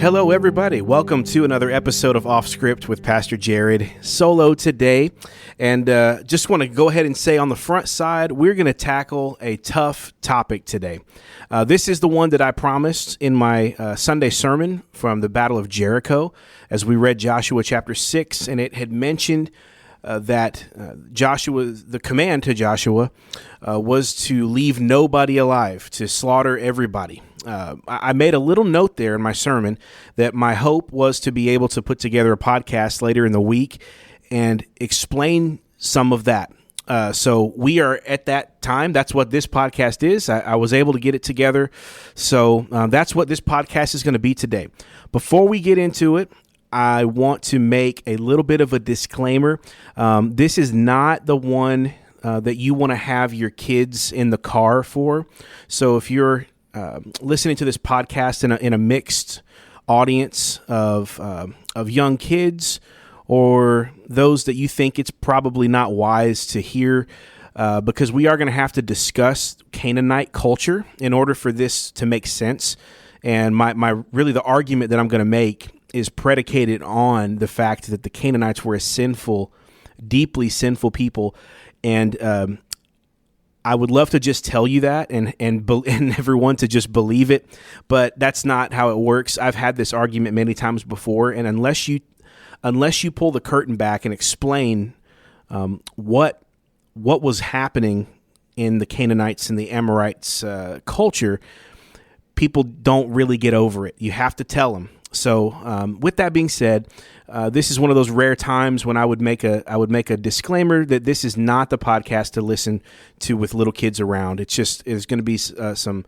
Hello, everybody. Welcome to another episode of Off Script with Pastor Jared. Solo today. And just want to go ahead and say on the front side, we're going to tackle a tough topic today. This is the one that I promised in my Sunday sermon from the Battle of Jericho as we read Joshua chapter 6, and it had mentioned that the command to Joshua was to leave nobody alive, to slaughter everybody. I made a little note there in my sermon that my hope was to be able to put together a podcast later in the week and explain some of that. So we are at that time. That's what this podcast is. I was able to get it together. So that's what this podcast is going to be today. Before we get into it, I want to make a little bit of a disclaimer. This is not the one that you want to have your kids in the car for. So if you're listening to this podcast in a mixed audience of young kids or those that you think it's probably not wise to hear, because we are going to have to discuss Canaanite culture in order for this to make sense. And my really the argument that I'm going to make is predicated on the fact that the Canaanites were a sinful, deeply sinful people, and I would love to just tell you that and everyone to just believe it, but that's not how it works. I've had this argument many times before, and unless you pull the curtain back and explain what was happening in the Canaanites and the Amorites culture, people don't really get over it. You have to tell them. So with that being said, this is one of those rare times when I would make a disclaimer that this is not the podcast to listen to with little kids around. There's going to be some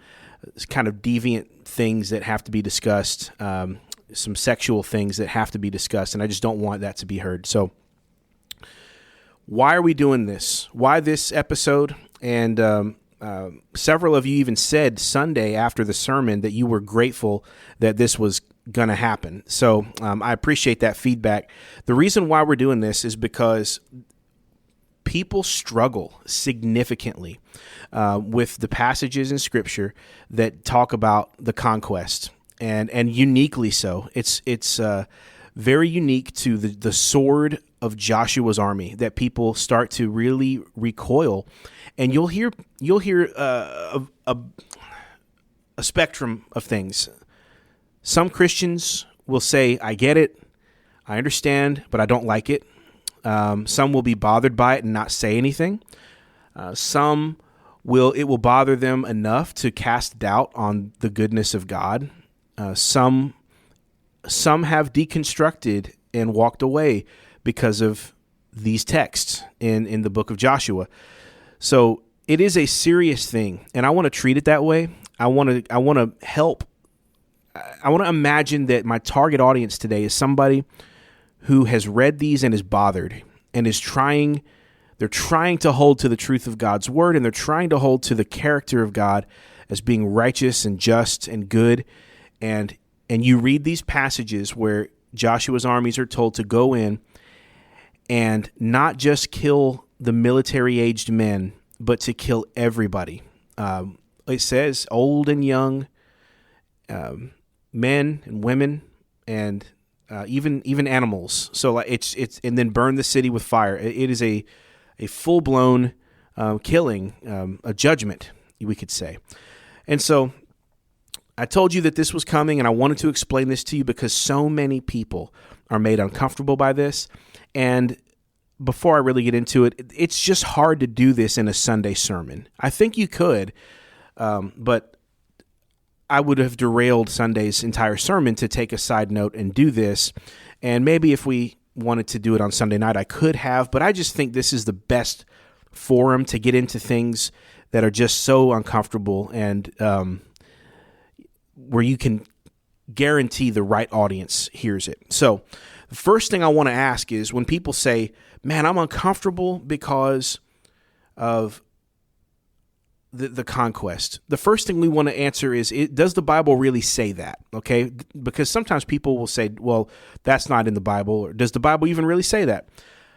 kind of deviant things that have to be discussed, some sexual things that have to be discussed, and I just don't want that to be heard. So why are we doing this? Why this episode? And several of you even said Sunday after the sermon that you were grateful that this was going to happen. So I appreciate that feedback. The reason why we're doing this is because people struggle significantly with the passages in Scripture that talk about the conquest, and uniquely so. It's very unique to the sword of Joshua's army that people start to really recoil, and you'll hear a spectrum of things. Some Christians will say, I get it, I understand, but I don't like it. Some will be bothered by it and not say anything. It will bother them enough to cast doubt on the goodness of God. Some have deconstructed and walked away because of these texts in the book of Joshua. So it is a serious thing, and I want to treat it that way. I want to help. I want to imagine that my target audience today is somebody who has read these and is bothered and they're trying to hold to the truth of God's word, and they're trying to hold to the character of God as being righteous and just and good. And you read these passages where Joshua's armies are told to go in and not just kill the military-aged men, but to kill everybody. It says old and young, men and women, and even animals. So it's and then burn the city with fire. It is a full-blown killing, a judgment, we could say. And so I told you that this was coming, and I wanted to explain this to you because so many people are made uncomfortable by this. And before I really get into it, it's just hard to do this in a Sunday sermon. I think you could, but I would have derailed Sunday's entire sermon to take a side note and do this. And maybe if we wanted to do it on Sunday night, I could have, but I just think this is the best forum to get into things that are just so uncomfortable and where you can guarantee the right audience hears it. So the first thing I want to ask is when people say, man, I'm uncomfortable because of the conquest. The first thing we want to answer is, does the Bible really say that? Okay, because sometimes people will say, well, that's not in the Bible, or does the Bible even really say that?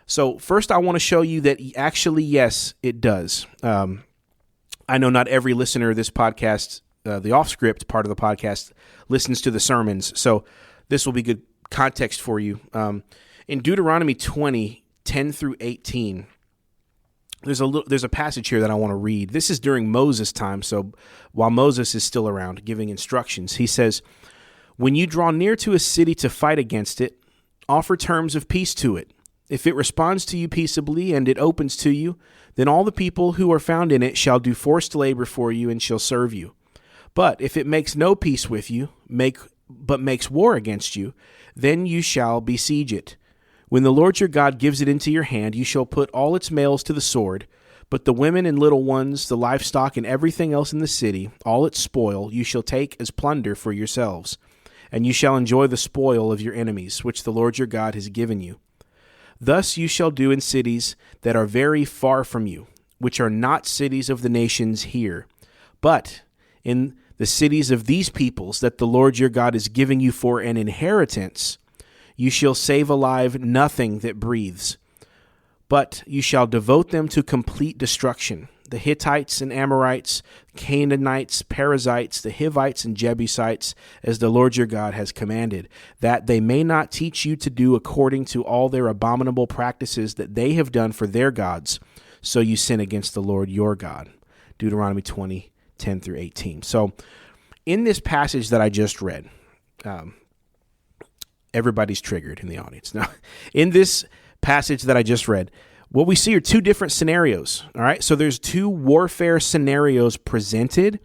So first I want to show you that actually, yes, it does. I know not every listener of this podcast, the off-script part of the podcast, listens to the sermons. So this will be good context for you. In Deuteronomy 20, 10 through 18, there's a passage here that I want to read. This is during Moses' time, so while Moses is still around giving instructions, he says, "When you draw near to a city to fight against it, offer terms of peace to it. If it responds to you peaceably and it opens to you, then all the people who are found in it shall do forced labor for you and shall serve you. But if it makes no peace with you, but makes war against you, then you shall besiege it. When the Lord your God gives it into your hand, you shall put all its males to the sword, but the women and little ones, the livestock and everything else in the city, all its spoil, you shall take as plunder for yourselves. And you shall enjoy the spoil of your enemies, which the Lord your God has given you. Thus you shall do in cities that are very far from you, which are not cities of the nations here, but in the cities of these peoples that the Lord your God is giving you for an inheritance, you shall save alive nothing that breathes, but you shall devote them to complete destruction. The Hittites and Amorites, Canaanites, Perizzites, the Hivites and Jebusites, as the Lord your God has commanded, that they may not teach you to do according to all their abominable practices that they have done for their gods, so you sin against the Lord your God." Deuteronomy 20, 10 through 18. So in this passage that I just read, everybody's triggered in the audience. Now, in this passage that I just read, what we see are two different scenarios, all right? So there's two warfare scenarios presented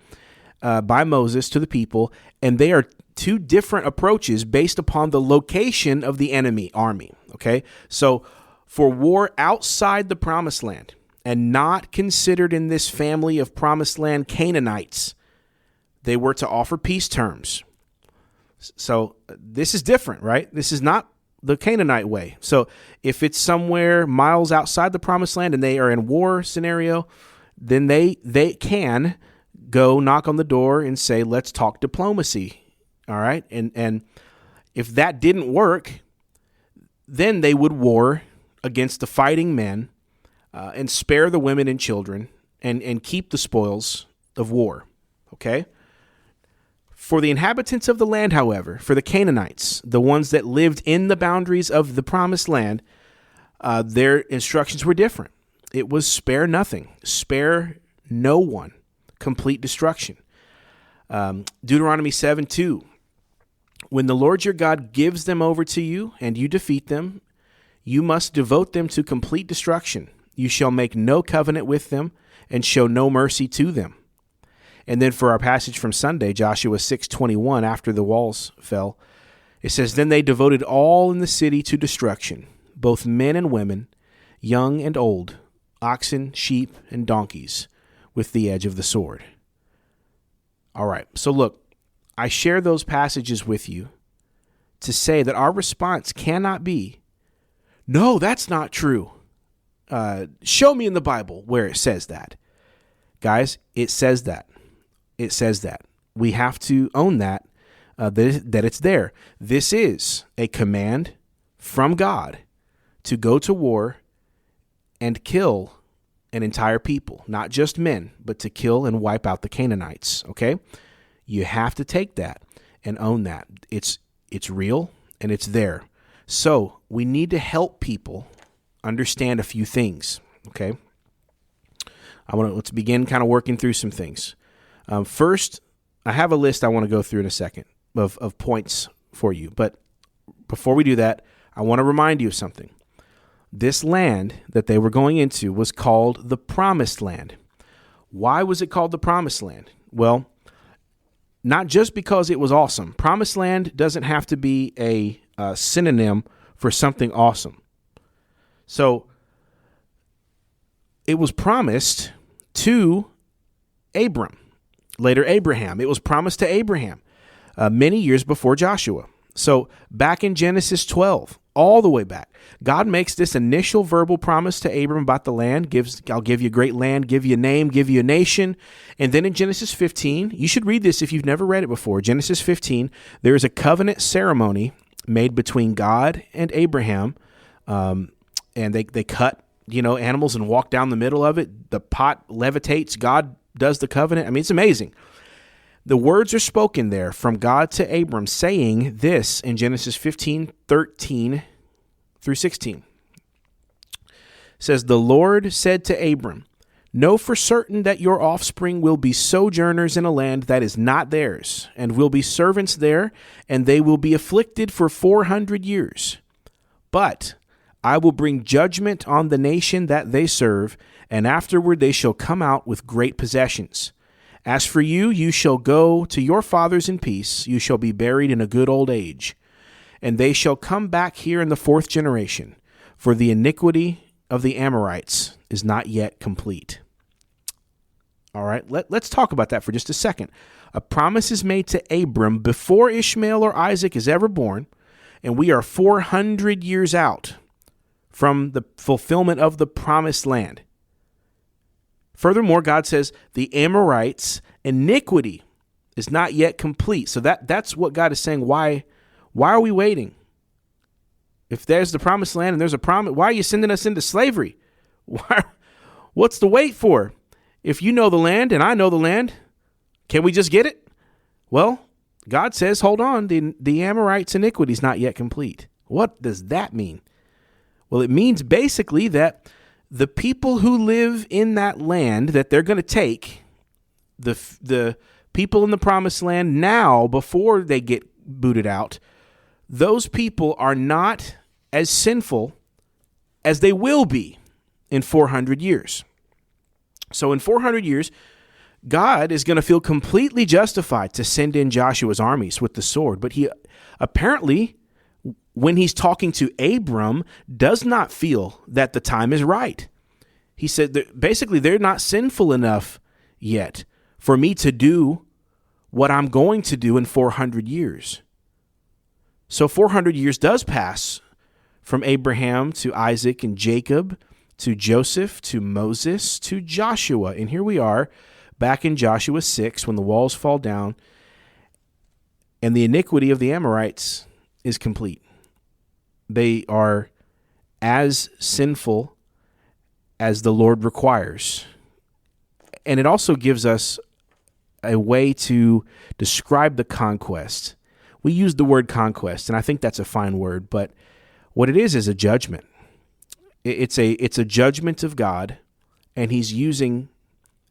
by Moses to the people, and they are two different approaches based upon the location of the enemy army, okay? So for war outside the promised land and not considered in this family of promised land Canaanites, they were to offer peace terms. So this is different, right? This is not the Canaanite way. So if it's somewhere miles outside the promised land and they are in war scenario, then they can go knock on the door and say, let's talk diplomacy. All right. And if that didn't work, then they would war against the fighting men and spare the women and children and keep the spoils of war. Okay. For the inhabitants of the land, however, for the Canaanites, the ones that lived in the boundaries of the promised land, their instructions were different. It was spare nothing, spare no one, complete destruction. Deuteronomy 7:2, when the Lord your God gives them over to you and you defeat them, you must devote them to complete destruction. You shall make no covenant with them and show no mercy to them. And then for our passage from Sunday, Joshua 6:21, after the walls fell, it says, "Then they devoted all in the city to destruction, both men and women, young and old, oxen, sheep, and donkeys, with the edge of the sword." All right, so look, I share those passages with you to say that our response cannot be, "No, that's not true. Show me in the Bible where it says that." Guys, it says that. It says that. We have to own that it's there. This is a command from God to go to war and kill an entire people, not just men, but to kill and wipe out the Canaanites, okay? You have to take that and own that. It's real and it's there. So we need to help people understand a few things, okay? Let's begin kind of working through some things. First, I have a list I want to go through in a second of points for you. But before we do that, I want to remind you of something. This land that they were going into was called the Promised Land. Why was it called the Promised Land? Well, not just because it was awesome. Promised Land doesn't have to be a synonym for something awesome. So it was promised to Abram. Later, Abraham. It was promised to Abraham many years before Joshua. So back in Genesis 12, all the way back, God makes this initial verbal promise to Abram about the land. I'll give you a great land, give you a name, give you a nation. And then in Genesis 15, you should read this if you've never read it before. Genesis 15, there is a covenant ceremony made between God and Abraham. And they cut, animals and walk down the middle of it. The pot levitates. God does the covenant. I mean, it's amazing. The words are spoken there from God to Abram, saying this in Genesis 15:13 through 16. It says, "The Lord said to Abram, know for certain that your offspring will be sojourners in a land that is not theirs, and will be servants there, and they will be afflicted for 400 years. But I will bring judgment on the nation that they serve, and afterward they shall come out with great possessions. As for you, you shall go to your fathers in peace. You shall be buried in a good old age. And they shall come back here in the 4th generation, for the iniquity of the Amorites is not yet complete." All right, let's talk about that for just a second. A promise is made to Abram before Ishmael or Isaac is ever born, and we are 400 years out from the fulfillment of the promised land. Furthermore, God says the Amorites' iniquity is not yet complete. So that's what God is saying. Why are we waiting? If there's the promised land and there's a promise, why are you sending us into slavery? What's the wait for? If you know the land and I know the land, can we just get it? Well, God says, hold on, the Amorites' iniquity is not yet complete. What does that mean? Well, it means basically that the people who live in that land that they're going to take, the people in the promised land now, before they get booted out, those people are not as sinful as they will be in 400 years. So in 400 years, God is going to feel completely justified to send in Joshua's armies with the sword. But he apparently, when he's talking to Abram, does not feel that the time is right. He said that basically they're not sinful enough yet for me to do what I'm going to do in 400 years. So 400 years does pass from Abraham to Isaac and Jacob to Joseph to Moses to Joshua. And here we are back in Joshua 6 when the walls fall down and the iniquity of the Amorites is complete. They are as sinful as the Lord requires. And it also gives us a way to describe the conquest. We use the word conquest, and I think that's a fine word, but what it is a judgment. It's a judgment of God, and he's using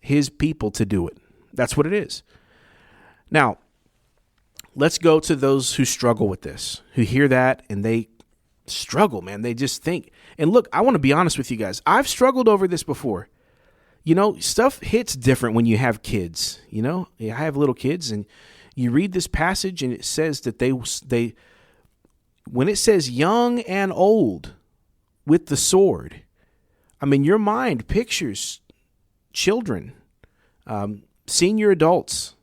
his people to do it. That's what it is. Now, let's go to those who struggle with this, who hear that and they struggle, man. They just think. And look, I want to be honest with you guys. I've struggled over this before. You know, stuff hits different when you have kids. You know, I have little kids, and you read this passage and it says that they when it says young and old with the sword, I mean, your mind pictures children, senior adults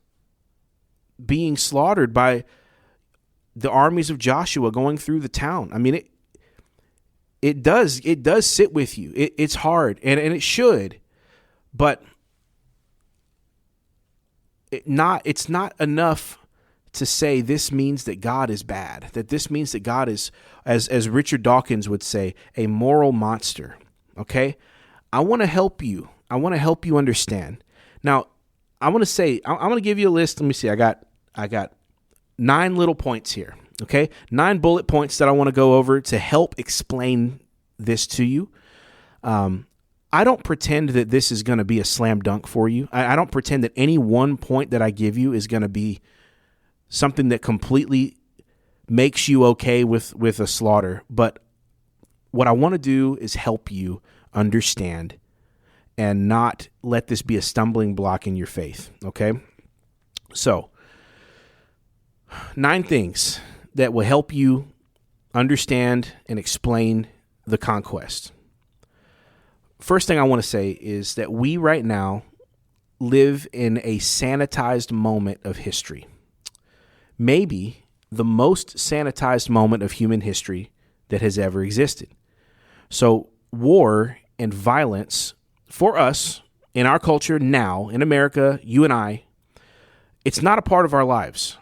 being slaughtered by the armies of Joshua going through the town. I mean, it does sit with you. It's hard, and it should, but it's not enough to say this means that God is bad, that this means that God is, as Richard Dawkins would say, a moral monster. Okay? I want to help you. I want to help you understand. Now, I want to say, I'm going to give you a list. Let me see. I got 9 little points here. Okay? 9 bullet points that I want to go over to help explain this to you. I don't pretend that this is going to be a slam dunk for you. I don't pretend that any one point that I give you is going to be something that completely makes you okay with a slaughter. But what I want to do is help you understand and not let this be a stumbling block in your faith, okay? So, 9 things that will help you understand and explain the conquest. First thing I want to say is that we right now live in a sanitized moment of history. Maybe the most sanitized moment of human history that has ever existed. So war and violence for us in our culture now, in America, you and I, it's not a part of our lives.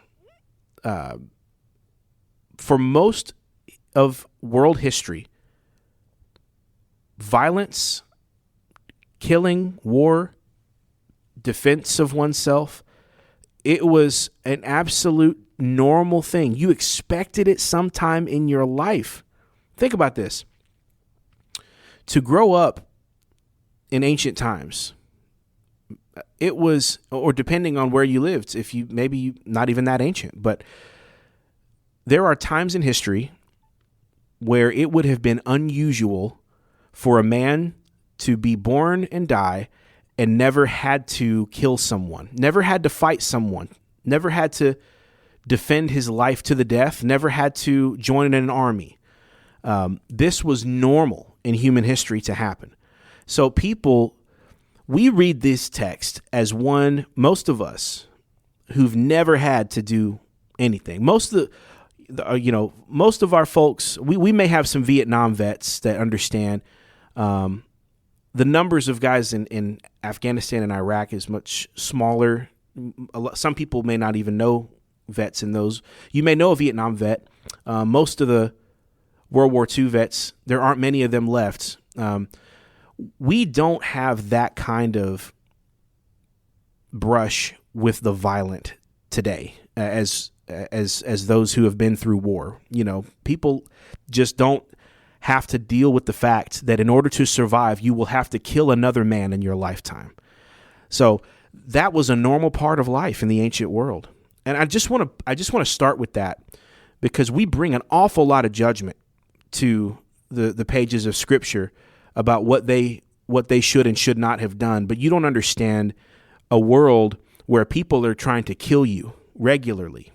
For most of world history, violence, killing, war, defense of oneself, It was an absolute normal thing. You expected it sometime in your life. Think about this. To grow up in ancient times, it was, or depending on where you lived, if you maybe not even that ancient, but there are times in history where it would have been unusual for a man to be born and die and never had to kill someone, never had to fight someone, never had to defend his life to the death, never had to join in an army. This was normal in human history to happen. So we read this text as most of us who've never had to do anything. Most of our folks, we may have some Vietnam vets that understand. The numbers of guys in Afghanistan and Iraq is much smaller. Some people may not even know vets in those. You may know a Vietnam vet. Most of the World War II vets, there aren't many of them left. We don't have that kind of brush with the violent today as those who have been through war. People just don't have to deal with the fact that in order to survive, you will have to kill another man in your lifetime. So that was a normal part of life in the ancient world. And I just want to start with that because we bring an awful lot of judgment to the pages of Scripture about what they should and should not have done. But you don't understand a world where people are trying to kill you regularly.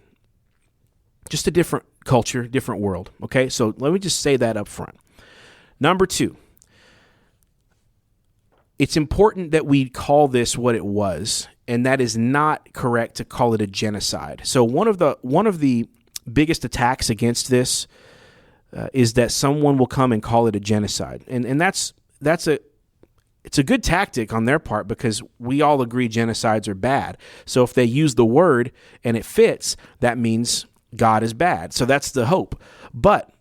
Just a different culture, different world. Okay, so let me just say that up front. Number 2, it's important that we call this what it was, and that is not correct to call it a genocide. So one of the biggest attacks against this is that someone will come and call it a genocide, and it's a good tactic on their part because we all agree genocides are bad. So if they use the word and it fits, that means God is bad. So that's the hope. But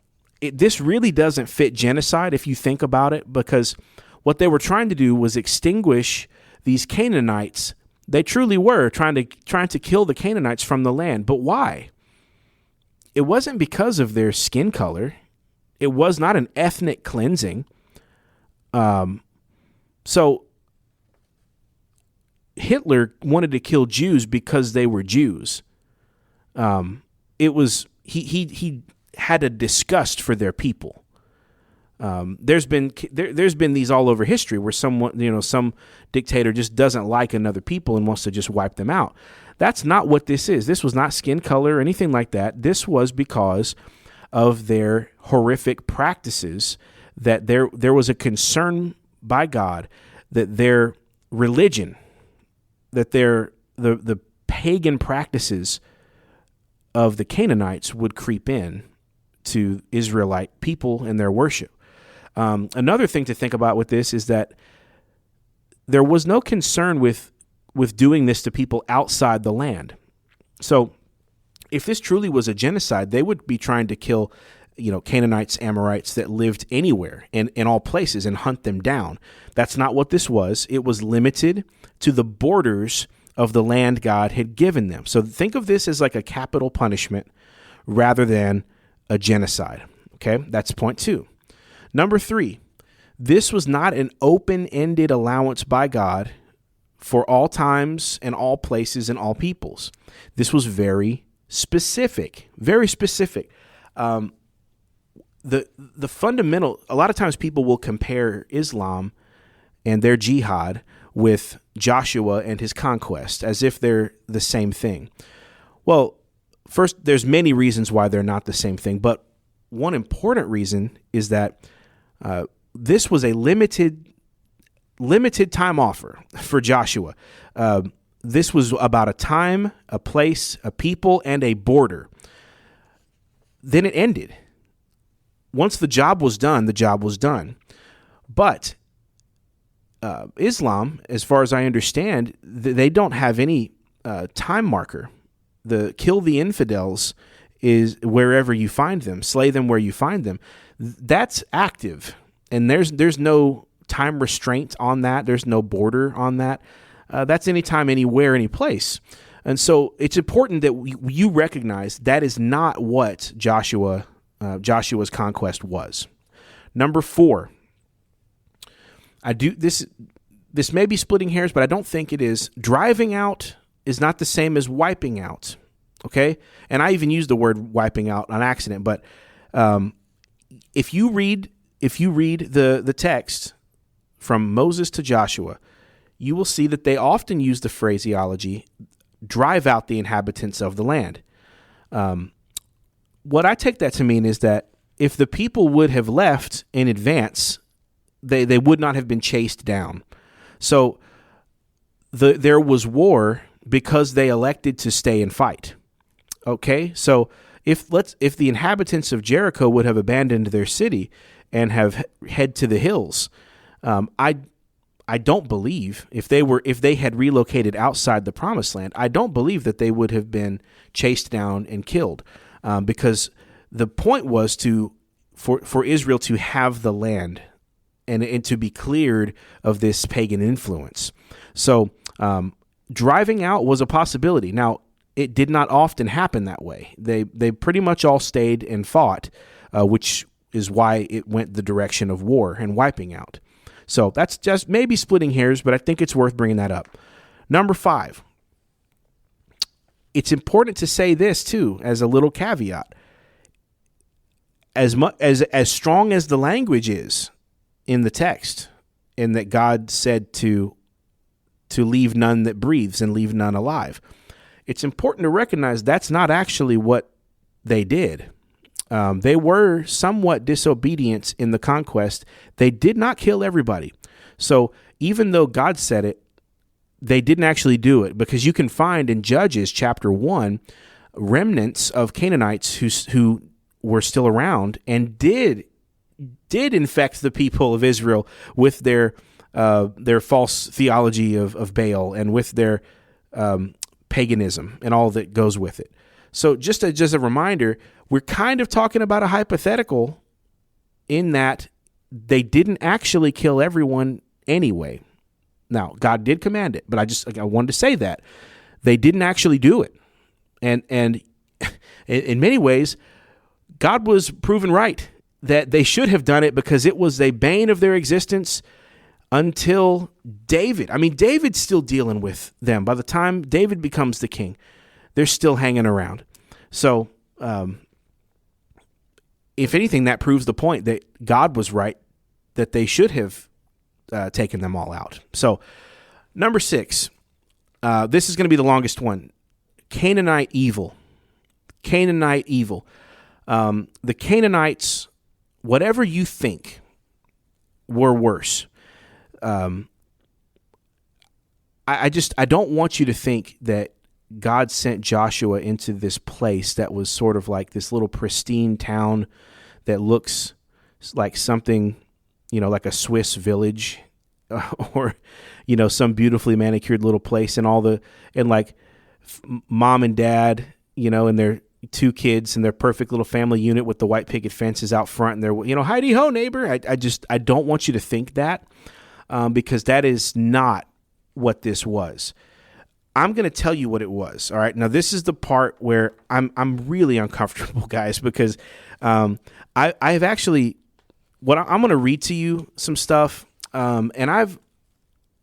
this really doesn't fit genocide if you think about it, because what they were trying to do was extinguish these Canaanites. They truly were trying to kill the Canaanites from the land. But why? It wasn't because of their skin color. It was not an ethnic cleansing. So Hitler wanted to kill Jews because they were Jews. It was he had a disgust for their people. There's been these all over history where some dictator just doesn't like another people and wants to just wipe them out. That's not what this is. This was not skin color or anything like that. This was because of their horrific practices, that there was a concern by God that their religion, that the pagan practices of the Canaanites would creep in to Israelite people and their worship. Another thing to think about with this is that there was no concern with doing this to people outside the land. So if this truly was a genocide, they would be trying to kill, Canaanites, Amorites that lived anywhere and in all places and hunt them down. That's not what this was. It was limited to the borders of the land God had given them. So think of this as like a capital punishment rather than a genocide. Okay, that's point 2. Number 3, this was not an open-ended allowance by God for all times and all places and all peoples. This was very specific, very specific. The fundamental, a lot of times people will compare Islam and their jihad with Joshua and his conquest as if they're the same thing. Well, first, there's many reasons why they're not the same thing, but one important reason is that this was a limited time offer for Joshua. This was about a time, a place, a people, and a border. Then it ended. Once the job was done, the job was done. But Islam, as far as I understand, they don't have any time marker. The kill the infidels is wherever you find them, slay them where you find them. That's active, and there's no time restraint on that. There's no border on that. That's anytime, anywhere, any place. And so it's important that you recognize that is not what Joshua's conquest was. Number 4, this may be splitting hairs, but I don't think it is. Driving out is not the same as wiping out. Okay, and I even used the word wiping out on accident. But if you read the text from Moses to Joshua, you will see that they often use the phraseology, drive out the inhabitants of the land. What I take that to mean is that if the people would have left in advance, they would not have been chased down. So there was war because they elected to stay and fight. Okay, so if the inhabitants of Jericho would have abandoned their city and have head to the hills, I don't believe if they had relocated outside the promised land, I don't believe that they would have been chased down and killed, because the point was for Israel to have the land and to be cleared of this pagan influence. So driving out was a possibility. Now, it did not often happen that way. They pretty much all stayed and fought, which is why it went the direction of war and wiping out. So that's just maybe splitting hairs, but I think it's worth bringing that up. Number 5, it's important to say this too as a little caveat. As strong as the language is in the text, in that God said to leave none that breathes and leave none alive, it's important to recognize that's not actually what they did. They were somewhat disobedient in the conquest. They did not kill everybody. So even though God said it, they didn't actually do it, because you can find in Judges chapter 1 remnants of Canaanites who were still around and did infect the people of Israel with their false theology of Baal and with their paganism and all that goes with it. So just a reminder, we're kind of talking about a hypothetical in that they didn't actually kill everyone anyway. Now, God did command it, but I wanted to say that they didn't actually do it. And in many ways, God was proven right that they should have done it, because it was a bane of their existence until David. I mean, David's still dealing with them. By the time David becomes the king, they're still hanging around. So, if anything, that proves the point that God was right, that they should have taken them all out. So, number 6, this is going to be the longest one. Canaanite evil. Canaanite evil. The Canaanites, whatever you think, were worse. I don't want you to think that God sent Joshua into this place that was sort of like this little pristine town that looks like something, like a Swiss village, or, some beautifully manicured little place, and mom and dad, and their 2 kids and their perfect little family unit with the white picket fences out front, and they're, Heidi ho, neighbor. I don't want you to think that, because that is not what this was. I'm going to tell you what it was. All right. Now, this is the part where I'm really uncomfortable, guys, because I've actually, I'm going to read to you some stuff, and I'm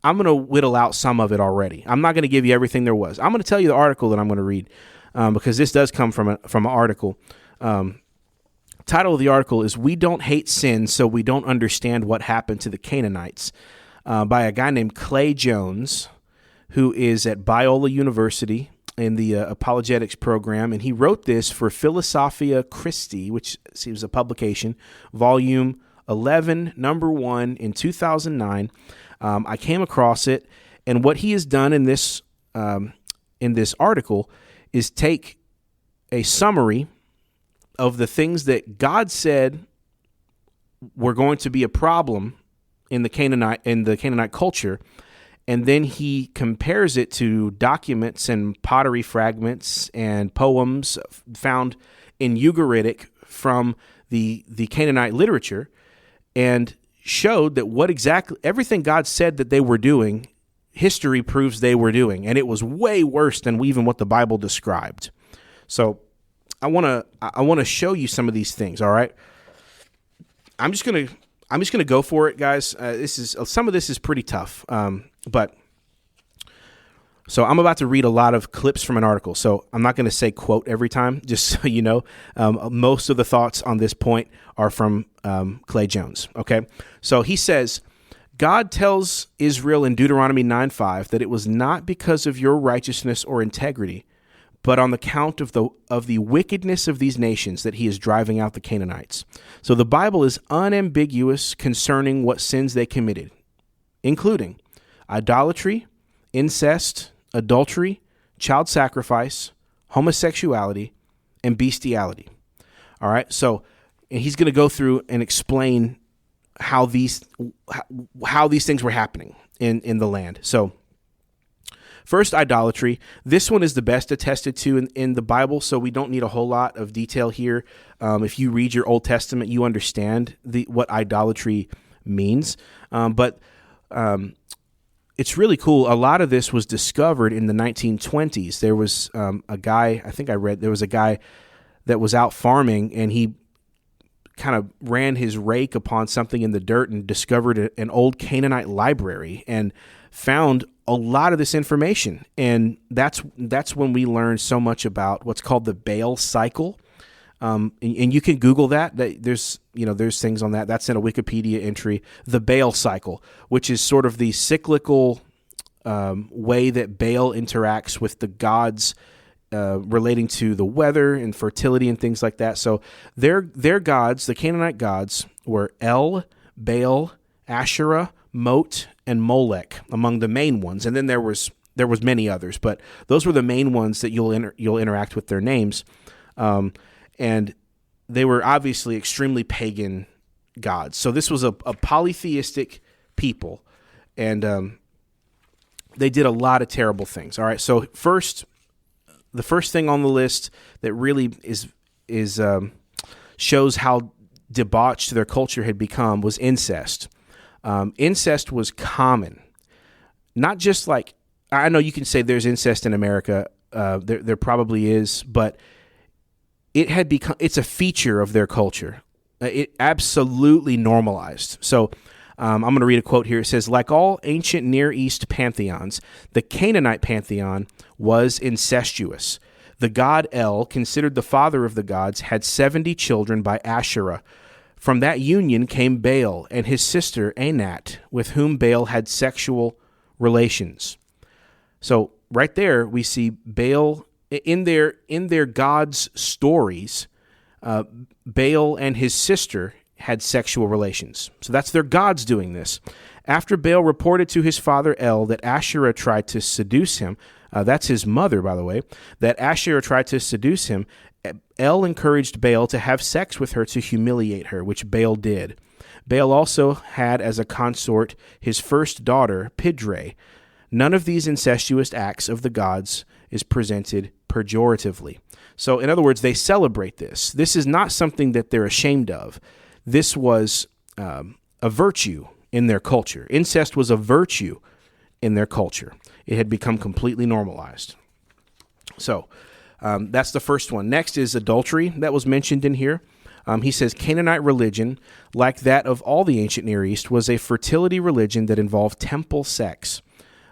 going to whittle out some of it already. I'm not going to give you everything there was. I'm going to tell you the article that I'm going to read, because this does come from an article. Title of the article is "We Don't Hate Sin, So We Don't Understand What Happened to the Canaanites," by a guy named Clay Jones, who is at Biola University in the apologetics program, and he wrote this for Philosophia Christi, which is a publication, volume 11, number 1 in 2009. I came across it, and what he has done in this article is take a summary of the things that God said were going to be a problem in the Canaanite culture. And then he compares it to documents and pottery fragments and poems found in Ugaritic from the Canaanite literature, and showed that everything God said that they were doing history proves they were doing, and it was way worse than even what the Bible described. So I want to show you some of these things. All right, I'm just gonna go for it, guys. Some of this is pretty tough, but. So I'm about to read a lot of clips from an article. So I'm not going to say quote every time, just so you know. Most of the thoughts on this point are from Clay Jones. Okay. So he says, God tells Israel in Deuteronomy 9:5 that it was not because of your righteousness or integrity, but on the count of the wickedness of these nations that he is driving out the Canaanites. So the Bible is unambiguous concerning what sins they committed, including idolatry, incest, adultery, child sacrifice, homosexuality, and bestiality. All right. So and he's going to go through and explain how these things were happening in the land. So first, idolatry. This one is the best attested to in the Bible, so we don't need a whole lot of detail here. If you read your Old Testament, you understand what idolatry means. But it's really cool. A lot of this was discovered in the 1920s. There was a guy, I think I read, there was a guy that was out farming, and he kind of ran his rake upon something in the dirt and discovered an old Canaanite library and found a lot of this information. And that's when we learned so much about what's called the Baal cycle. And you can Google that. There's things on that. That's in a Wikipedia entry. The Baal cycle, which is sort of the cyclical way that Baal interacts with the gods relating to the weather and fertility and things like that. So their gods, the Canaanite gods, were El, Baal, Asherah, Mot, and Molech among the main ones. And then there was many others, but those were the main ones that you'll interact with their names. And they were obviously extremely pagan gods. So this was a polytheistic people, and they did a lot of terrible things. All right. So the first thing on the list that really is shows how debauched their culture had become was incest. Incest was common, not just like, I know you can say there's incest in America. There probably is, but it's a feature of their culture. It absolutely normalized. So I'm going to read a quote here. It says, like all ancient Near East pantheons, the Canaanite pantheon was incestuous. The god El, considered the father of the gods, had 70 children by Asherah. From that union came Baal and his sister Anat, with whom Baal had sexual relations. So right there we see Baal in their gods' stories. Baal and his sister had sexual relations. So that's their gods doing this. After Baal reported to his father El that Asherah tried to seduce him, that's his mother, by the way, that Asherah tried to seduce him, El encouraged Baal to have sex with her to humiliate her, which Baal did. Baal also had as a consort his first daughter, Pidre. None of these incestuous acts of the gods is presented pejoratively. So, in other words, they celebrate this. This is not something that they're ashamed of. This was a virtue in their culture. Incest was a virtue in their culture. It had become completely normalized. So, that's the first one. Next is adultery that was mentioned in here. He says Canaanite religion, like that of all the ancient Near East, was a fertility religion that involved temple sex.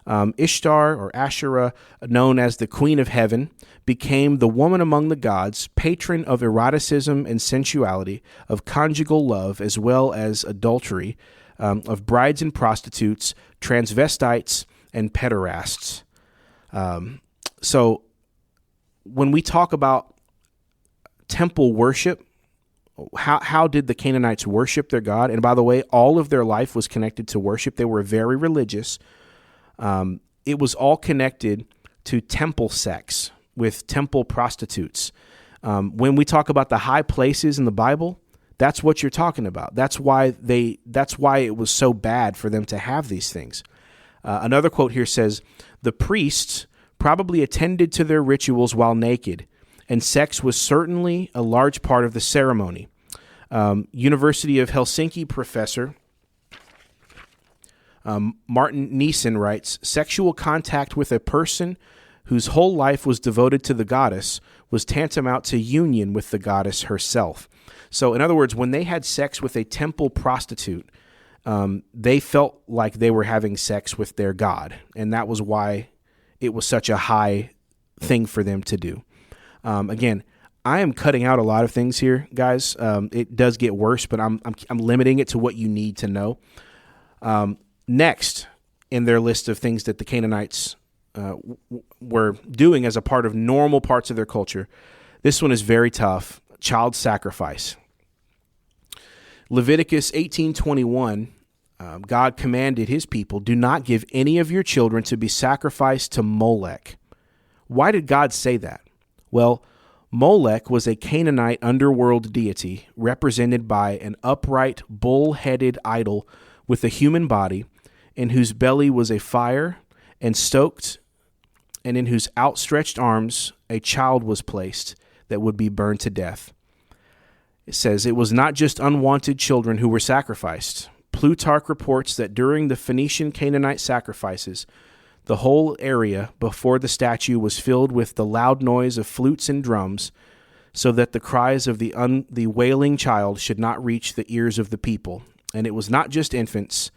Ishtar, or Asherah, known as the Queen of Heaven, became the woman among the gods, patron of eroticism and sensuality, of conjugal love, as well as adultery, of brides and prostitutes, transvestites, and pederasts. So when we talk about temple worship, how did the Canaanites worship their God? And by the way, all of their life was connected to worship. They were very religious. It was all connected to temple sex with temple prostitutes. When we talk about the high places in the Bible, that's what you're talking about. That's why it was so bad for them to have these things. Another quote here says, the priests probably attended to their rituals while naked, and sex was certainly a large part of the ceremony. University of Helsinki professor Martin Neeson writes, sexual contact with a person whose whole life was devoted to the goddess was tantamount to union with the goddess herself. So in other words, when they had sex with a temple prostitute, they felt like they were having sex with their god. And that was why it was such a high thing for them to do. Again, I am cutting out a lot of things here, guys. It does get worse, but I'm limiting it to what you need to know. Next in their list of things that the Canaanites were doing as a part of normal parts of their culture, this one is very tough: child sacrifice. Leviticus 18:21, God commanded his people, "Do not give any of your children to be sacrificed to Molech." Why did God say that? Well, Molech was a Canaanite underworld deity represented by an upright, bull-headed idol with a human body, in whose belly was a fire and stoked, and in whose outstretched arms a child was placed that would be burned to death. It says it was not just unwanted children who were sacrificed. Plutarch reports that during the Phoenician Canaanite sacrifices, the whole area before the statue was filled with the loud noise of flutes and drums, so that the cries of the wailing child should not reach the ears of the people. And it was not just infants;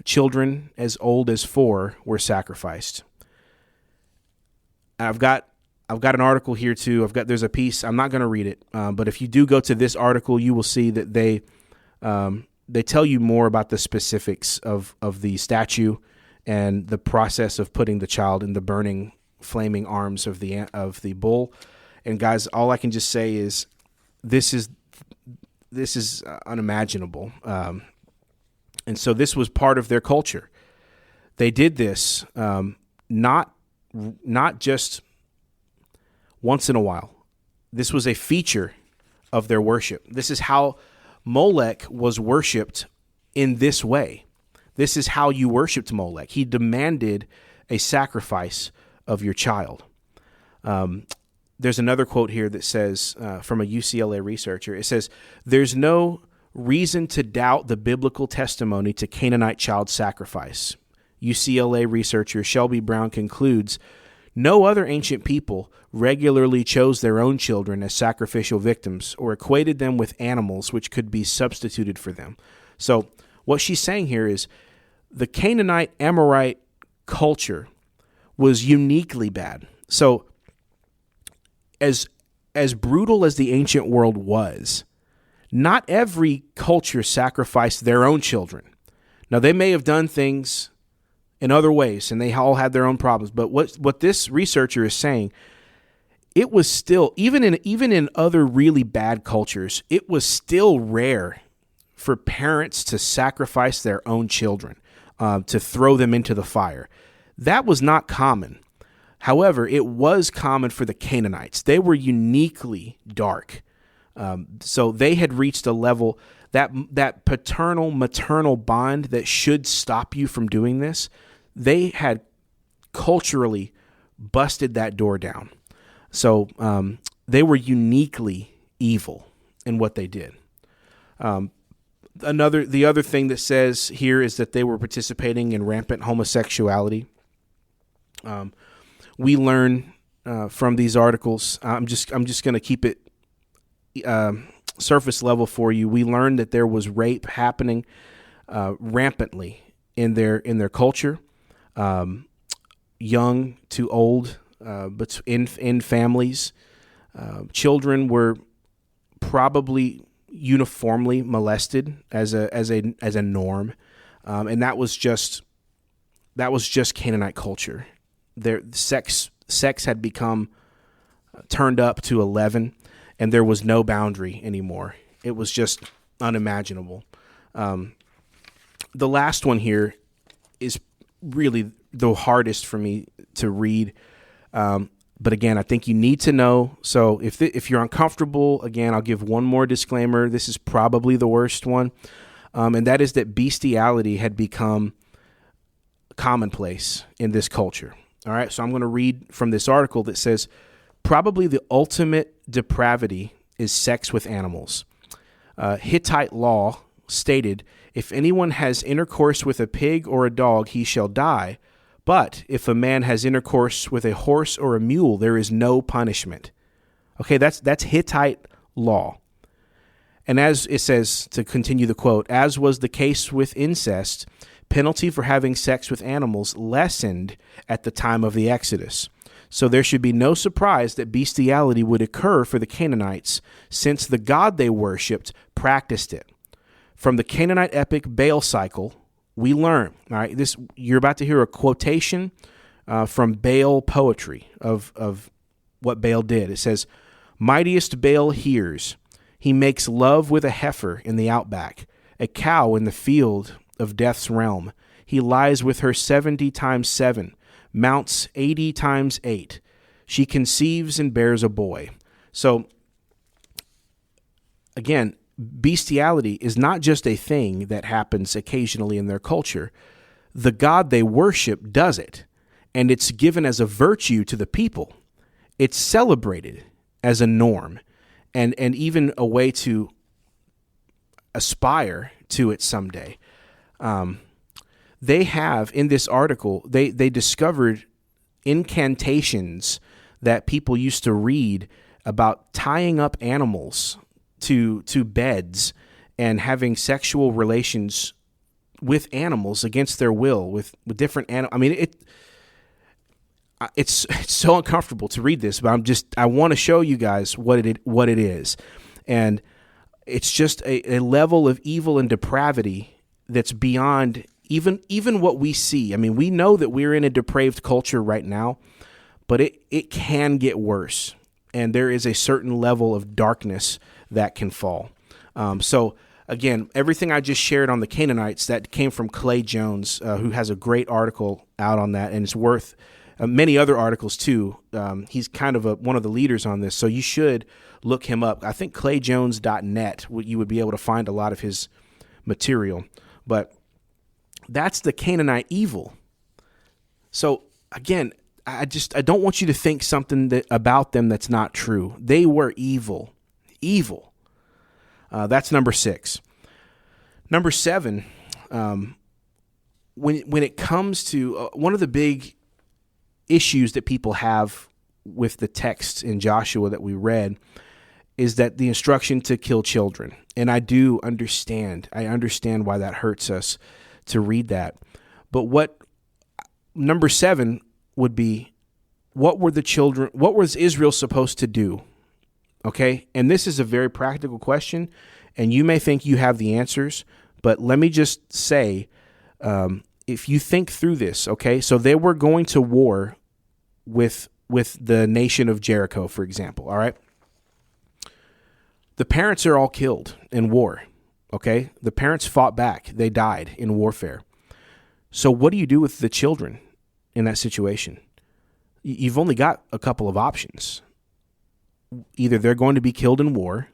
children as old as 4 were sacrificed. I've got an article here too. There's a piece. I'm not going to read it, but if you do go to this article, you will see that they tell you more about the specifics of the statue and the process of putting the child in the burning, flaming arms of the bull. And guys, all I can just say is this is unimaginable. And so this was part of their culture. They did this not just once in a while. This was a feature of their worship. This is how Molech was worshipped in this way. This is how you worshipped Molech. He demanded a sacrifice of your child. There's another quote here that says, from a UCLA researcher, it says, "There's no reason to doubt the biblical testimony to Canaanite child sacrifice." UCLA researcher Shelby Brown concludes, "No other ancient people regularly chose their own children as sacrificial victims or equated them with animals which could be substituted for them." So what she's saying here is the Canaanite Amorite culture was uniquely bad. So as brutal as the ancient world was, not every culture sacrificed their own children. Now, they may have done things in other ways, and they all had their own problems. But what this researcher is saying, it was still, even in other really bad cultures, it was still rare for parents to sacrifice their own children, to throw them into the fire. That was not common. However, it was common for the Canaanites. They were uniquely dark. So they had reached a level that paternal maternal bond that should stop you from doing this. They had culturally busted that door down. So they were uniquely evil in what they did. The other thing that says here is that they were participating in rampant homosexuality. We learn from these articles. I'm just going to keep it surface level for you. We learned that there was rape happening rampantly in their culture, young to old, but in families. Children were probably uniformly molested as a norm, and that was just Canaanite culture. Their sex had become turned up to 11, and there was no boundary anymore. It was just unimaginable. The last one here is really the hardest for me to read. But again, I think you need to know. So if you're uncomfortable, again, I'll give one more disclaimer. This is probably the worst one. And that is that bestiality had become commonplace in this culture. All right. So I'm going to read from this article that says, probably the ultimate depravity is sex with animals. Hittite law stated, "If anyone has intercourse with a pig or a dog, he shall die. But if a man has intercourse with a horse or a mule, there is no punishment." Okay, that's Hittite law. And as it says, to continue the quote, "As was the case with incest, penalty for having sex with animals lessened at the time of the Exodus. So there should be no surprise that bestiality would occur for the Canaanites, since the god they worshipped practiced it. From the Canaanite epic Baal cycle, we learn," all right, this, you're about to hear a quotation from Baal poetry of what Baal did. It says, "Mightiest Baal hears. He makes love with a heifer in the outback, a cow in the field of death's realm. He lies with her 70 times 7, mounts 80 times 8. She conceives and bears a boy." So, again, bestiality is not just a thing that happens occasionally in their culture. The god they worship does it, and it's given as a virtue to the people. It's celebrated as a norm, and even a way to aspire to it someday. They have, in this article, they discovered incantations that people used to read about tying up animals to beds and having sexual relations with animals against their will, with different animals. I mean, it's so uncomfortable to read this, but I want to show you guys what it is. And it's just a level of evil and depravity that's beyond even what we see. I mean, we know that we're in a depraved culture right now, but it can get worse. And there is a certain level of darkness that can fall. So again, everything I just shared on the Canaanites, that came from Clay Jones, who has a great article out on that, and it's worth many other articles too. He's kind of one of the leaders on this, so you should look him up. I think clayjones.net, you would be able to find a lot of his material. But that's the Canaanite evil. So again, I don't want you to think something about them that's not true. They were evil. That's number 6. Number 7, when it comes to one of the big issues that people have with the text in Joshua that we read is that the instruction to kill children. And I do understand. I understand why that hurts us to read that. But what number 7 would be, what was Israel supposed to do? Okay? And this is a very practical question, and you may think you have the answers, but let me just say, if you think through this, okay? So they were going to war with the nation of Jericho, for example, all right? The parents are all killed in war, okay? The parents fought back. They died in warfare. So what do you do with the children in that situation? You've only got a couple of options. Either they're going to be killed in war,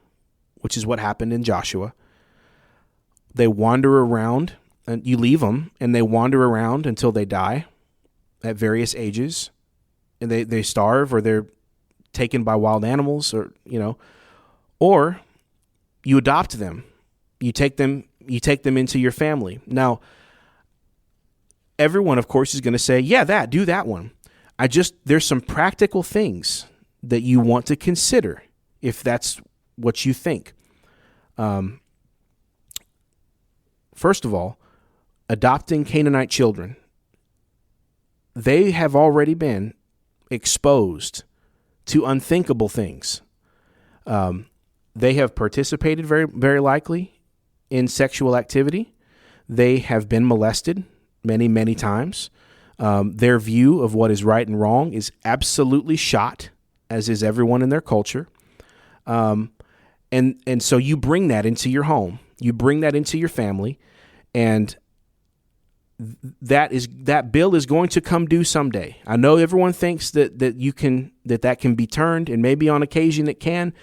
which is what happened in Joshua. They wander around, and you leave them, and they wander around until they die at various ages, and they starve, or they're taken by wild animals, or you adopt them. You take them into your family. Now, everyone, of course, is going to say, yeah, do that one. There's some practical things that you want to consider if that's what you think. First of all, adopting Canaanite children, they have already been exposed to unthinkable things. They have participated very, very likely in sexual activity. They have been molested many, many times. Their view of what is right and wrong is absolutely shot, as is everyone in their culture. And so you bring that into your home. You bring that into your family, and that bill is going to come due someday. I know everyone thinks that can be turned, and maybe on occasion it can,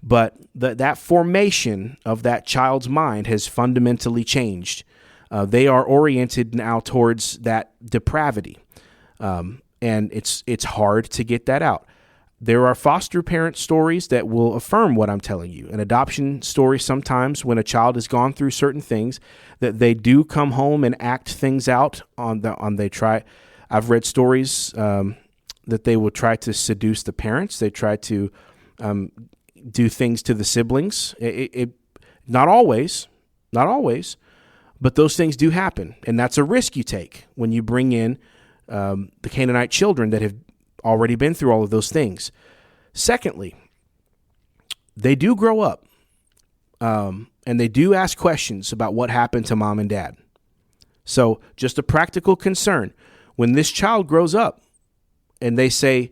but that formation of that child's mind has fundamentally changed. They are oriented now towards that depravity, and it's hard to get that out. There are foster parent stories that will affirm what I'm telling you. An adoption story, sometimes when a child has gone through certain things, that they do come home and act things out they try. I've read stories that they will try to seduce the parents. They try to do things to the siblings. Not always, but those things do happen. And that's a risk you take when you bring in the Canaanite children that have already been through all of those things. Secondly, they do grow up, and they do ask questions about what happened to mom and dad. So just a practical concern. When this child grows up and they say,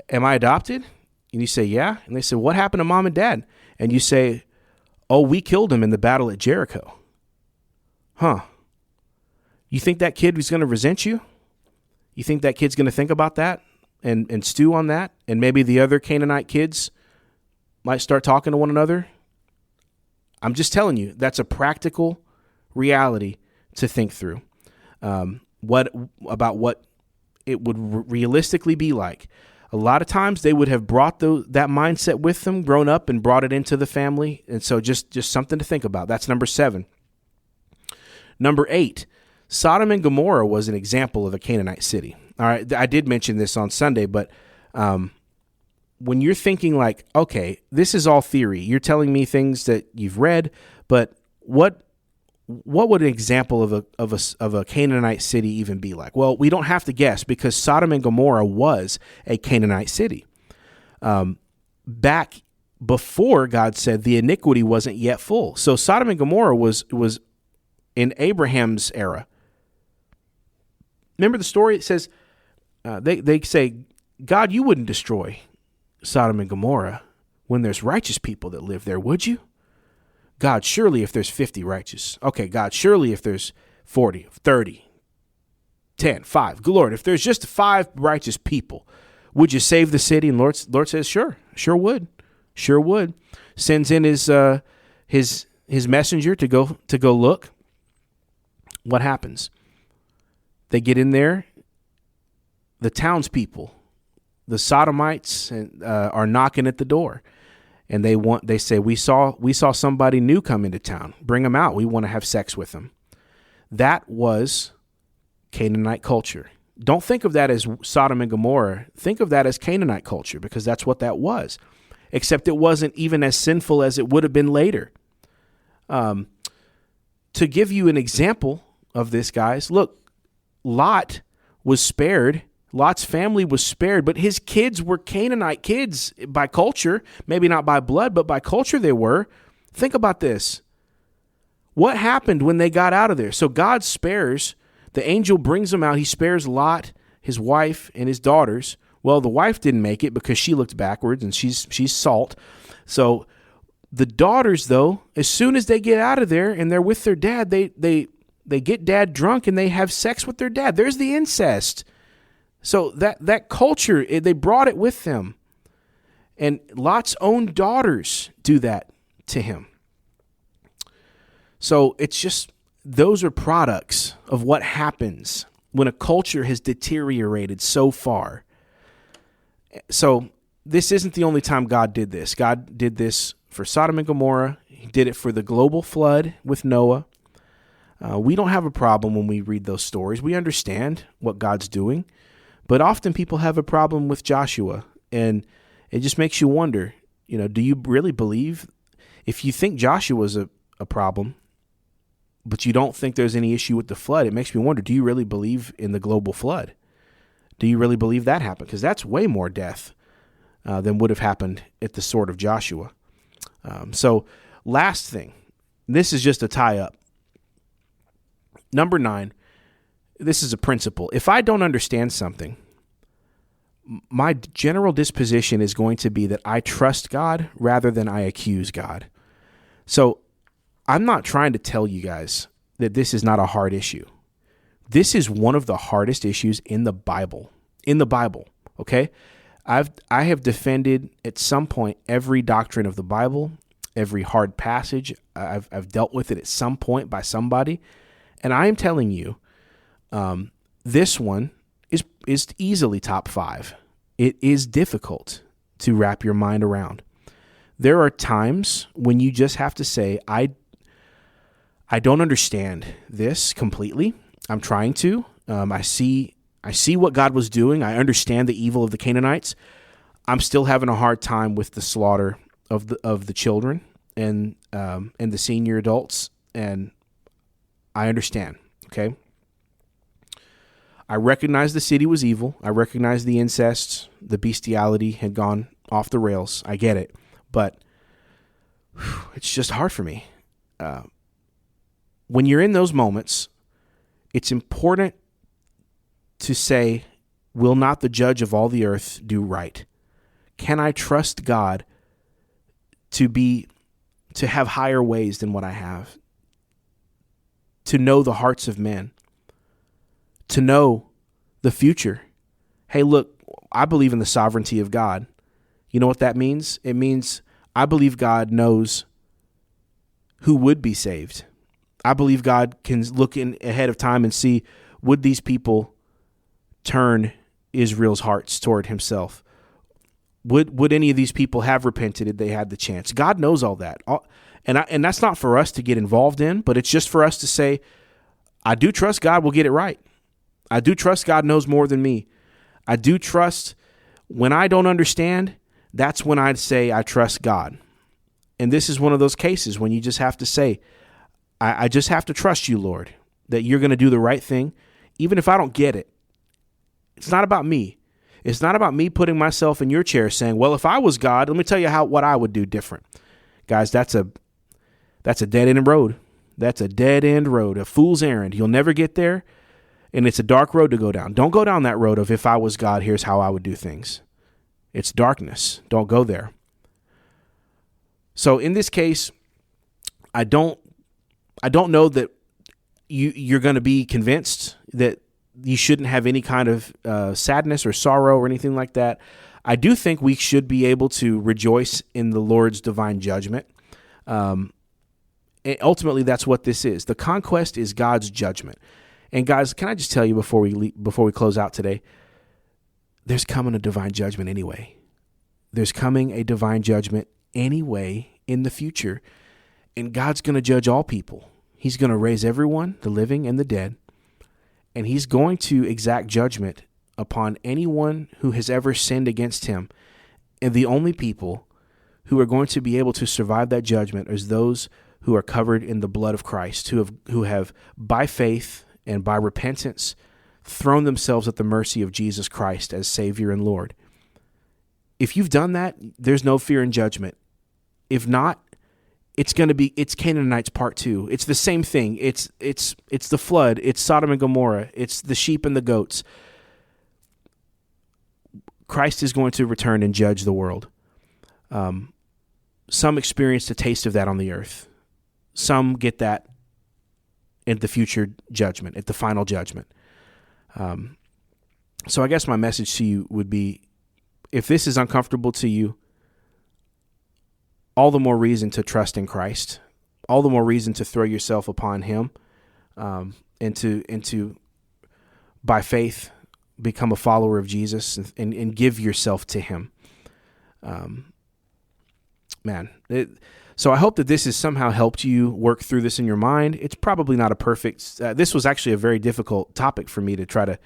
am I adopted? And you say, yeah. And they say, what happened to mom and dad? And you say, oh, we killed him in the battle at Jericho. Huh. You think that kid is going to resent you? You think that kid's going to think about that and stew on that? And maybe the other Canaanite kids might start talking to one another? I'm just telling you, that's a practical reality to think through. What it would realistically be like. A lot of times they would have brought that mindset with them, grown up and brought it into the family. And so just something to think about. That's number 7. Number 8, Sodom and Gomorrah was an example of a Canaanite city. All right, I did mention this on Sunday, but when you're thinking like, okay, this is all theory. You're telling me things that you've read, but what would an example of a Canaanite city even be like? Well, we don't have to guess because Sodom and Gomorrah was a Canaanite city. Back before God said the iniquity wasn't yet full. So Sodom and Gomorrah was in Abraham's era. Remember the story? It says, they say, God, you wouldn't destroy Sodom and Gomorrah when there's righteous people that live there, would you? God, surely if there's 50 righteous. Okay, God, surely if there's 40, 30, 10, 5. Lord, if there's just 5 righteous people, would you save the city? And Lord says, sure would. Sends in his messenger to go look. What happens? They get in there. The townspeople, the Sodomites, are knocking at the door. And they say, we saw somebody new come into town. Bring them out. We want to have sex with them. That was Canaanite culture. Don't think of that as Sodom and Gomorrah. Think of that as Canaanite culture because that's what that was. Except it wasn't even as sinful as it would have been later. To give you an example of this, guys, look, Lot was spared. Lot's family was spared, but his kids were Canaanite kids by culture, maybe not by blood, but by culture they were. Think about this. What happened when they got out of there? So God spares, the angel brings them out. He spares Lot, his wife, and his daughters. Well, the wife didn't make it because she looked backwards and she's salt. So the daughters, though, as soon as they get out of there and they're with their dad, they get dad drunk and they have sex with their dad. There's the incest. So that culture, they brought it with them. And Lot's own daughters do that to him. So it's just, those are products of what happens when a culture has deteriorated so far. So this isn't the only time God did this. God did this for Sodom and Gomorrah. He did it for the global flood with Noah. We don't have a problem when we read those stories. We understand what God's doing. But often people have a problem with Joshua, and it just makes you wonder, do you really believe? If you think Joshua's a problem, but you don't think there's any issue with the flood, it makes me wonder, do you really believe in the global flood? Do you really believe that happened? Because that's way more death than would have happened at the sword of Joshua. So last thing, this is just a tie-up. Number 9. This is a principle. If I don't understand something, my general disposition is going to be that I trust God rather than I accuse God. So I'm not trying to tell you guys that this is not a hard issue. This is one of the hardest issues in the Bible. Okay? I have defended at some point every doctrine of the Bible, every hard passage. I've dealt with it at some point by somebody. And I am telling you, this one is easily top 5. It is difficult. to wrap your mind around. There are times when you just have to say, I don't understand this completely. I'm trying to. I see what God was doing. I understand the evil of the Canaanites. I'm still having a hard time with the slaughter of the children and the senior adults, and I understand. Okay. I recognize the city was evil. I recognize the incest, the bestiality had gone off the rails. I get it, but it's just hard for me. When you're in those moments, it's important to say, will not the judge of all the earth do right? Can I trust God to have higher ways than what I have? To know the hearts of men? To know the future? Hey, look, I believe in the sovereignty of God. You know what that means? It means I believe God knows who would be saved. I believe God can look in ahead of time and see, would these people turn Israel's hearts toward himself? Would any of these people have repented if they had the chance? God knows all that. And that's not for us to get involved in, but it's just for us to say, I do trust God will get it right. I do trust God knows more than me. I do trust when I don't understand, that's when I'd say I trust God. And this is one of those cases when you just have to say, I just have to trust you, Lord, that you're going to do the right thing, even if I don't get it. It's not about me. It's not about me putting myself in your chair saying, well, if I was God, let me tell you what I would do different. Guys, that's a dead-end road. That's a dead-end road, a fool's errand. You'll never get there, and it's a dark road to go down. Don't go down that road of, if I was God, here's how I would do things. It's darkness. Don't go there. So in this case, I don't know that you're going to be convinced that you shouldn't have any kind of sadness or sorrow or anything like that. I do think we should be able to rejoice in the Lord's divine judgment. And ultimately, that's what this is. The conquest is God's judgment. And guys, can I just tell you before we close out today, there's coming a divine judgment anyway. There's coming a divine judgment anyway in the future. And God's going to judge all people. He's going to raise everyone, the living and the dead. And he's going to exact judgment upon anyone who has ever sinned against him. And the only people who are going to be able to survive that judgment is those who are covered in the blood of Christ, who have by faith and by repentance thrown themselves at the mercy of Jesus Christ as Savior and Lord. If you've done that, there's no fear in judgment. If not, it's Canaanites part 2. It's the same thing. It's the flood. It's Sodom and Gomorrah. It's the sheep and the goats. Christ is going to return and judge the world. Some experienced a taste of that on the earth. Some get that in the future judgment, at the final judgment. So I guess my message to you would be, if this is uncomfortable to you, all the more reason to trust in Christ, all the more reason to throw yourself upon him, and to by faith become a follower of Jesus and give yourself to him. So I hope that this has somehow helped you work through this in your mind. It's probably not a perfect, this was actually a very difficult topic for me to try to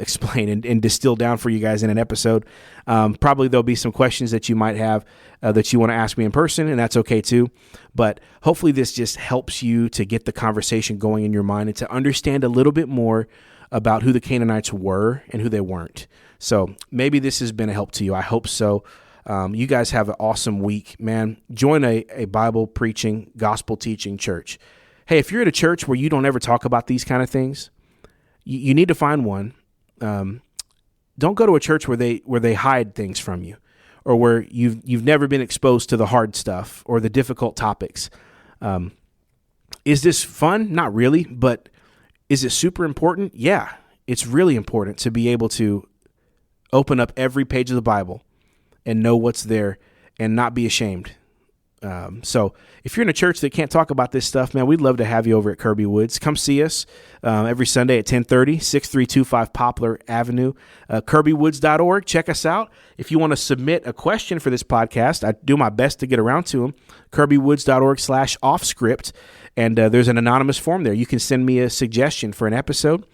explain and distill down for you guys in an episode. Probably there'll be some questions that you might have that you want to ask me in person, and that's okay too. But hopefully this just helps you to get the conversation going in your mind and to understand a little bit more about who the Canaanites were and who they weren't. So maybe this has been a help to you. I hope so. You guys have an awesome week, man. Join a Bible preaching, gospel teaching church. Hey, if you're at a church where you don't ever talk about these kind of things, you need to find one. Don't go to a church where they hide things from you, or where you've never been exposed to the hard stuff or the difficult topics. Is this fun? Not really, but is it super important? Yeah, it's really important to be able to open up every page of the Bible and know what's there and not be ashamed So if you're in a church that can't talk about this stuff, man, we'd love to have you over at Kirby Woods. Come see us every Sunday at 10:30, 6325 Poplar Avenue, kirbywoods.org. Check us out. If you want to submit a question for this podcast, I do my best to get around to them, kirbywoods.org/offscript. And there's an anonymous form there. You can send me a suggestion for an episode.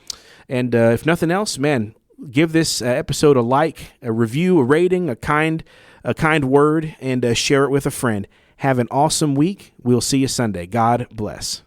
And if nothing else, man, give this episode a like, a review, a rating, a kind word, and share it with a friend. Have an awesome week. We'll see you Sunday. God bless.